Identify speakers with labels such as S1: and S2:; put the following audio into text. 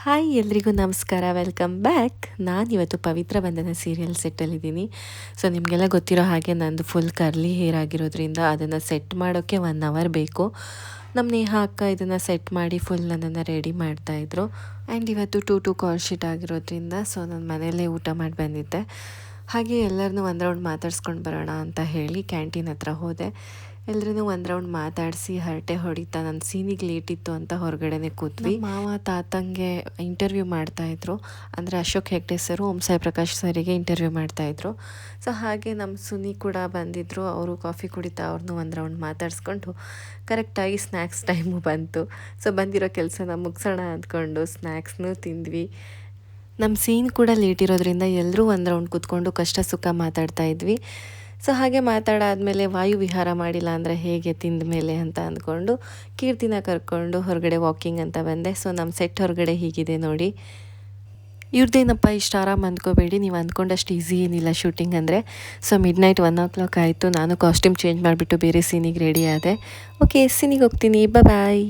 S1: Hi ಎಲ್ರಿಗೂ ನಮಸ್ಕಾರ, welcome back. ನಾನಿವತ್ತು ಪವಿತ್ರ ಬಂಧನ ಸೀರಿಯಲ್ ಸೆಟ್ಟಲ್ಲಿದ್ದೀನಿ. ಸೊ ನಿಮಗೆಲ್ಲ ಗೊತ್ತಿರೋ ಹಾಗೆ ನಂದು ಫುಲ್ ಕರ್ಲಿ ಹೇರ್ ಆಗಿರೋದ್ರಿಂದ ಅದನ್ನು ಸೆಟ್ ಮಾಡೋಕ್ಕೆ 1 ಅವರ್ ಬೇಕು. ನಮ್ಮ ನೇಹಾ ಅಕ್ಕ ಇದನ್ನು ಸೆಟ್ ಮಾಡಿ ಫುಲ್ ನನ್ನನ್ನು ರೆಡಿ ಮಾಡ್ತಾಯಿದ್ರು. ಆ್ಯಂಡ್ ಇವತ್ತು 2 ಕಾಲ್ ಶೀಟ್ ಆಗಿರೋದ್ರಿಂದ ಸೊ ನಾನು ಮನೆಯಲ್ಲೇ ಊಟ ಮಾಡಿ ಬಂದಿದ್ದೆ. ಹಾಗೆ ಎಲ್ಲರನ್ನೂ ಒಂದು ರೌಂಡ್ ಮಾತಾಡ್ಸ್ಕೊಂಡು ಬರೋಣ ಅಂತ ಹೇಳಿ ಕ್ಯಾಂಟೀನ್ ಹತ್ರ ಹೋದೆ. ಎಲ್ಲರೂ ಒಂದು ರೌಂಡ್ ಮಾತಾಡಿಸಿ ಹರಟೆ ಹೊಡಿತಾ ನನ್ನ ಸೀನಿಗೆ ಲೇಟ್ ಇತ್ತು ಅಂತ ಹೊರಗಡೆನೆ ಕೂತ್ವಿ. ಮಾವ ತಾತಂಗೆ ಇಂಟರ್ವ್ಯೂ ಮಾಡ್ತಾಯಿದ್ರು, ಅಂದರೆ ಅಶೋಕ್ ಹೆಗ್ಡೆ ಸರು ಓಂ ಸಾಯಿ ಪ್ರಕಾಶ್ ಸರಿಗೆ ಇಂಟರ್ವ್ಯೂ ಮಾಡ್ತಾಯಿದ್ರು. ಸೊ ಹಾಗೆ ನಮ್ಮ ಸುನಿ ಕೂಡ ಬಂದಿದ್ದರು. ಅವರು ಕಾಫಿ ಕುಡಿತಾ ಅವ್ರನ್ನೂ ಒಂದು ರೌಂಡ್ ಮಾತಾಡಿಸ್ಕೊಂಡು ಕರೆಕ್ಟಾಗಿ ಸ್ನ್ಯಾಕ್ಸ್ ಟೈಮು ಬಂತು. ಸೊ ಬಂದಿರೋ ಕೆಲಸನ ಮುಗಿಸೋಣ ಅಂದ್ಕೊಂಡು ಸ್ನ್ಯಾಕ್ಸ್ನೂ ತಿಂದ್ವಿ. ನಮ್ಮ ಸೀನ್ ಕೂಡ ಲೇಟ್ ಇರೋದ್ರಿಂದ ಎಲ್ಲರೂ ಒಂದು ರೌಂಡ್ ಕೂತ್ಕೊಂಡು ಕಷ್ಟ ಸುಖ ಮಾತಾಡ್ತಾ ಇದ್ವಿ. ಸೊ ಹಾಗೆ ಮಾತಾಡಾದಮೇಲೆ ವಾಯು ವಿಹಾರ ಮಾಡಿಲ್ಲ ಅಂದರೆ ಹೇಗೆ ತಿಂದ ಮೇಲೆ ಅಂತ ಅಂದ್ಕೊಂಡು ಕೀರ್ತಿನ ಕರ್ಕೊಂಡು ಹೊರಗಡೆ ವಾಕಿಂಗ್ ಅಂತ ಬಂದೆ. ಸೊ ನಮ್ಮ ಸೆಟ್ ಹೊರಗಡೆ ಹೀಗಿದೆ ನೋಡಿ. ಇವ್ರದ್ದೇನಪ್ಪ ಇಷ್ಟು ಆರಾಮ್ ಅಂದ್ಕೋಬೇಡಿ, ನೀವು ಅಂದ್ಕೊಂಡಷ್ಟು ಈಸಿ ಏನಿಲ್ಲ ಶೂಟಿಂಗ್ ಅಂದರೆ. ಸೊ ಮಿಡ್ನೈಟ್ 1 o'clock ಆಯಿತು. ನಾನು ಕಾಸ್ಟ್ಯೂಮ್ ಚೇಂಜ್ ಮಾಡಿಬಿಟ್ಟು ಬೇರೆ ಸೀನಿಗೆ ರೆಡಿ ಆದೆ. ಓಕೆ, ಸೀನಿಗೆ ಹೋಗ್ತೀನಿ. ಬಾಯ್.